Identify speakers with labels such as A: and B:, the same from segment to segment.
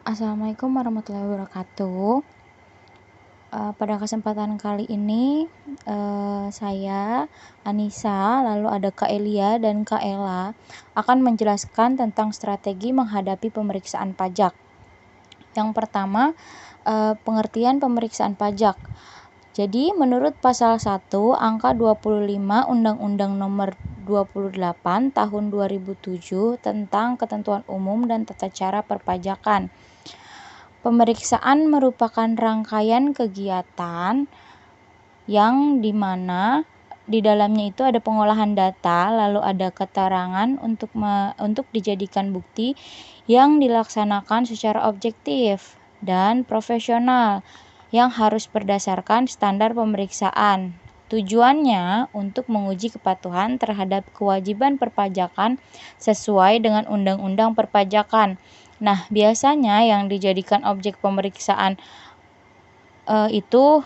A: Assalamualaikum warahmatullahi wabarakatuh. Pada kesempatan kali ini saya, Anissa, lalu ada Kak Elia dan Kak Ella akan menjelaskan tentang strategi menghadapi pemeriksaan pajak. Yang pertama, pengertian pemeriksaan pajak. Jadi, menurut pasal 1 angka 25 Undang-Undang Nomor 28 Tahun 2007 tentang Ketentuan Umum dan Tata Cara Perpajakan, pemeriksaan merupakan rangkaian kegiatan yang dimana di dalamnya itu ada pengolahan data, lalu ada keterangan untuk dijadikan bukti yang dilaksanakan secara objektif dan profesional yang harus berdasarkan standar pemeriksaan. Tujuannya untuk menguji kepatuhan terhadap kewajiban perpajakan sesuai dengan Undang-Undang Perpajakan. Nah, biasanya yang dijadikan objek pemeriksaan itu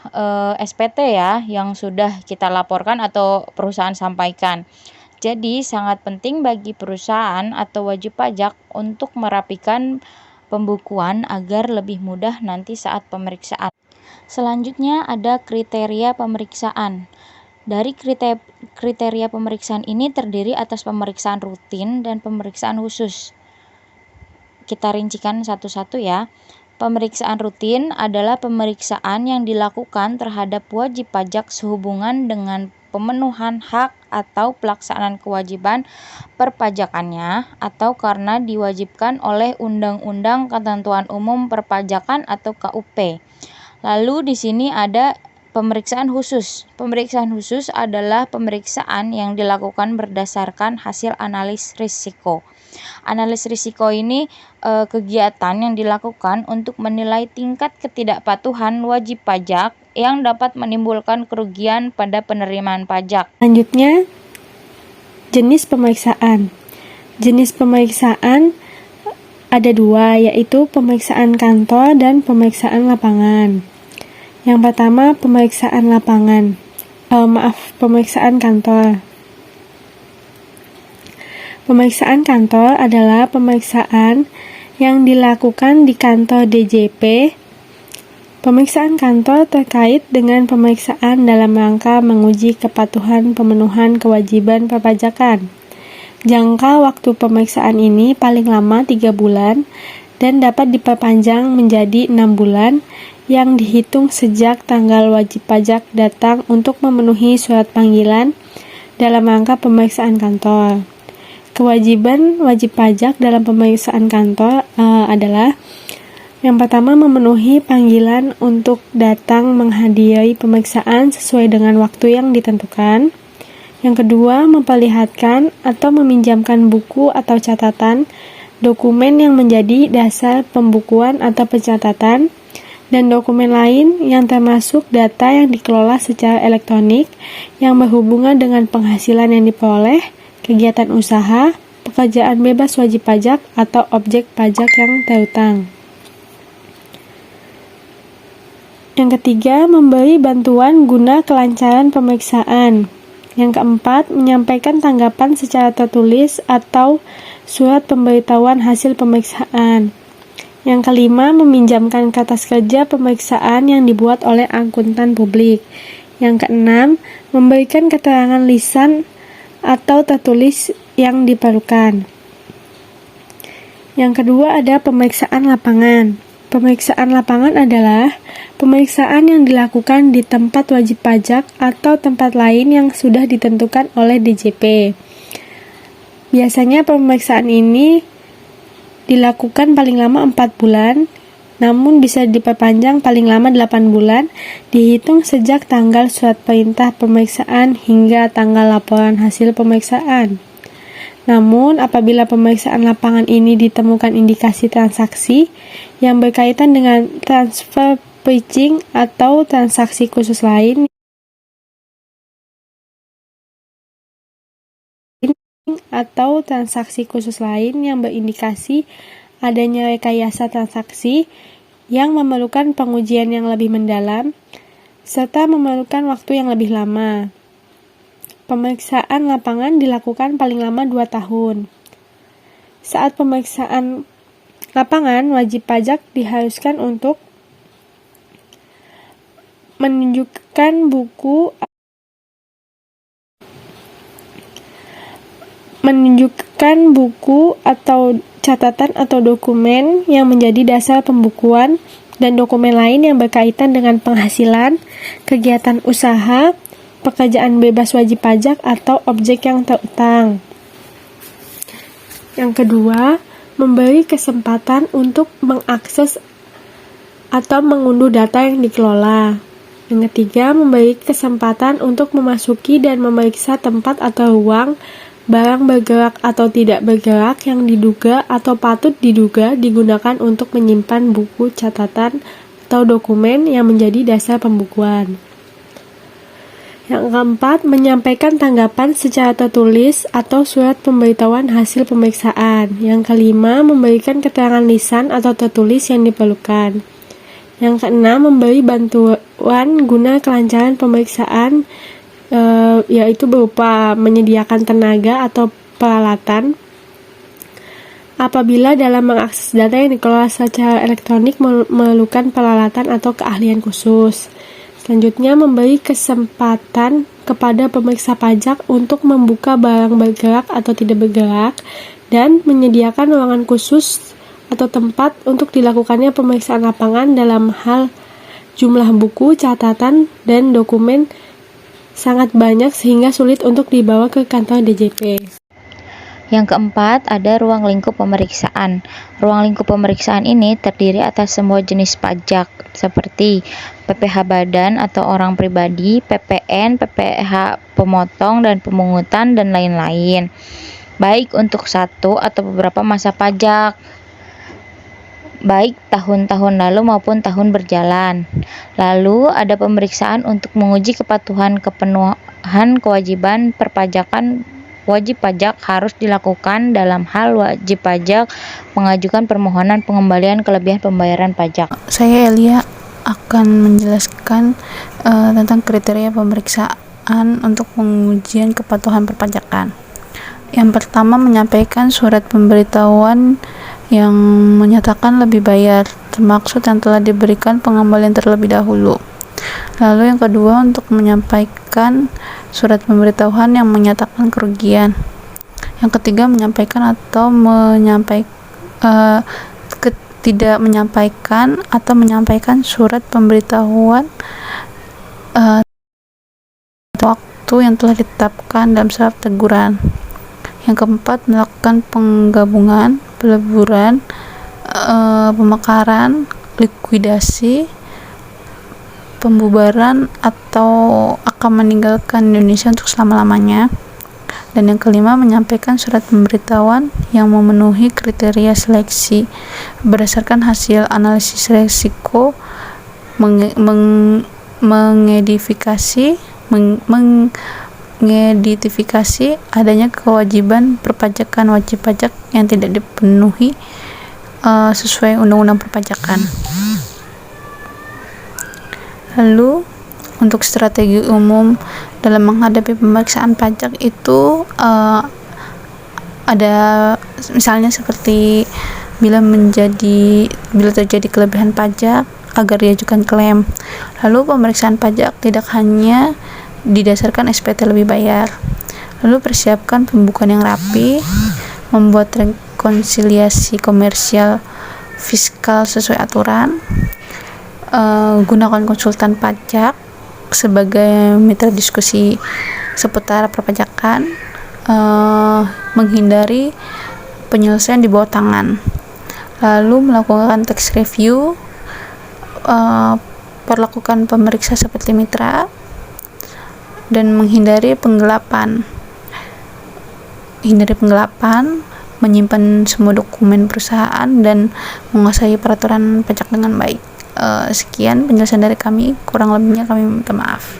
A: SPT ya, yang sudah kita laporkan atau perusahaan sampaikan. Jadi, sangat penting bagi perusahaan atau wajib pajak untuk merapikan pembukuan agar lebih mudah nanti saat pemeriksaan. Selanjutnya ada kriteria pemeriksaan. Dari kriteria pemeriksaan ini terdiri atas pemeriksaan rutin dan pemeriksaan khusus. Kita rincikan satu-satu ya. Pemeriksaan rutin adalah pemeriksaan yang dilakukan terhadap wajib pajak sehubungan dengan pemenuhan hak atau pelaksanaan kewajiban perpajakannya atau karena diwajibkan oleh Undang-Undang Ketentuan Umum Perpajakan atau KUP. Lalu di sini ada pemeriksaan khusus. Pemeriksaan khusus adalah pemeriksaan yang dilakukan berdasarkan hasil analis risiko. Analis risiko ini kegiatan yang dilakukan untuk menilai tingkat ketidakpatuhan wajib pajak yang dapat menimbulkan kerugian pada penerimaan pajak.
B: Selanjutnya, jenis pemeriksaan. Jenis pemeriksaan ada dua, yaitu pemeriksaan kantor dan pemeriksaan lapangan. Yang pertama, pemeriksaan lapangan. Pemeriksaan kantor. Pemeriksaan kantor adalah pemeriksaan yang dilakukan di kantor DJP. Pemeriksaan kantor terkait dengan pemeriksaan dalam rangka menguji kepatuhan pemenuhan kewajiban perpajakan. Jangka waktu pemeriksaan ini paling lama 3 bulan dan dapat diperpanjang menjadi 6 bulan yang dihitung sejak tanggal wajib pajak datang untuk memenuhi surat panggilan dalam rangka pemeriksaan kantor. Kewajiban wajib pajak dalam pemeriksaan kantor adalah yang pertama, memenuhi panggilan untuk datang menghadiri pemeriksaan sesuai dengan waktu yang ditentukan. Yang kedua, memperlihatkan atau meminjamkan buku atau catatan, dokumen yang menjadi dasar pembukuan atau pencatatan, dan dokumen lain yang termasuk data yang dikelola secara elektronik yang berhubungan dengan penghasilan yang diperoleh, kegiatan usaha, pekerjaan bebas wajib pajak, atau objek pajak yang terutang. Yang ketiga, memberi bantuan guna kelancaran pemeriksaan. Yang keempat, menyampaikan tanggapan secara tertulis atau surat pemberitahuan hasil pemeriksaan. Yang kelima, meminjamkan kertas kerja pemeriksaan yang dibuat oleh akuntan publik. Yang keenam, memberikan keterangan lisan atau tertulis yang diperlukan. Yang kedua ada pemeriksaan lapangan. Pemeriksaan lapangan adalah pemeriksaan yang dilakukan di tempat wajib pajak atau tempat lain yang sudah ditentukan oleh DJP. Biasanya pemeriksaan ini dilakukan paling lama 4 bulan, namun bisa diperpanjang paling lama 8 bulan, dihitung sejak tanggal surat perintah pemeriksaan hingga tanggal laporan hasil pemeriksaan. Namun, apabila pemeriksaan lapangan ini ditemukan indikasi transaksi yang berkaitan dengan transfer pricing atau transaksi khusus lain yang berindikasi adanya rekayasa transaksi yang memerlukan pengujian yang lebih mendalam serta memerlukan waktu yang lebih lama. Pemeriksaan lapangan dilakukan paling lama 2 tahun. Saat pemeriksaan lapangan, wajib pajak diharuskan untuk menunjukkan buku atau catatan atau dokumen yang menjadi dasar pembukuan dan dokumen lain yang berkaitan dengan penghasilan, kegiatan usaha, pekerjaan bebas wajib pajak atau objek yang terutang. Yang kedua, memberi kesempatan untuk mengakses atau mengunduh data yang dikelola. Yang ketiga, memberi kesempatan untuk memasuki dan memeriksa tempat atau ruang, barang bergerak atau tidak bergerak yang diduga atau patut diduga digunakan untuk menyimpan buku, catatan, atau dokumen yang menjadi dasar pembukuan. Yang keempat, menyampaikan tanggapan secara tertulis atau surat pemberitahuan hasil pemeriksaan. Yang kelima, memberikan keterangan lisan atau tertulis yang diperlukan. Yang keenam, memberi bantuan guna kelancaran pemeriksaan, yaitu berupa menyediakan tenaga atau peralatan. Apabila dalam mengakses data yang dikelola secara elektronik memerlukan peralatan atau keahlian khusus. Selanjutnya, memberi kesempatan kepada pemeriksa pajak untuk membuka barang bergerak atau tidak bergerak dan menyediakan ruangan khusus atau tempat untuk dilakukannya pemeriksaan lapangan dalam hal jumlah buku, catatan, dan dokumen sangat banyak sehingga sulit untuk dibawa ke kantor DJP.
A: Yang keempat, ada ruang lingkup pemeriksaan. Ruang lingkup pemeriksaan ini terdiri atas semua jenis pajak, seperti PPh badan atau orang pribadi, PPN, PPh pemotong dan pemungutan, dan lain-lain. Baik untuk satu atau beberapa masa pajak, baik tahun-tahun lalu maupun tahun berjalan. Lalu ada pemeriksaan untuk menguji kepenuhan kewajiban perpajakan. Wajib pajak harus dilakukan dalam hal wajib pajak mengajukan permohonan pengembalian kelebihan pembayaran pajak.
C: Saya Elia akan menjelaskan tentang kriteria pemeriksaan untuk pengujian kepatuhan perpajakan. Yang pertama, menyampaikan surat pemberitahuan yang menyatakan lebih bayar, termaksud yang telah diberikan pengembalian terlebih dahulu. Lalu yang kedua, untuk menyampaikan surat pemberitahuan yang menyatakan kerugian. Yang ketiga, menyampaikan atau tidak menyampaikan atau menyampaikan surat pemberitahuan waktu yang telah ditetapkan dalam surat teguran. Yang keempat, melakukan penggabungan, peleburan, pemekaran, likuidasi, pembubaran, atau akan meninggalkan Indonesia untuk selama-lamanya. Dan yang kelima, menyampaikan surat pemberitahuan yang memenuhi kriteria seleksi berdasarkan hasil analisis risiko, mengidentifikasi adanya kewajiban perpajakan wajib pajak yang tidak dipenuhi sesuai undang-undang perpajakan. Lalu untuk strategi umum dalam menghadapi pemeriksaan pajak itu ada misalnya seperti bila terjadi kelebihan pajak agar diajukan klaim. Lalu pemeriksaan pajak tidak hanya didasarkan SPT lebih bayar. Lalu persiapkan pembukuan yang rapi, membuat rekonsiliasi komersial fiskal sesuai aturan, gunakan konsultan pajak sebagai mitra diskusi seputar perpajakan, menghindari penyelesaian di bawah tangan, lalu melakukan tax review, perlakukan pemeriksa seperti mitra, dan menghindari penggelapan, menyimpan semua dokumen perusahaan, dan menguasai peraturan pajak dengan baik. Sekian penjelasan dari kami, kurang lebihnya kami minta maaf.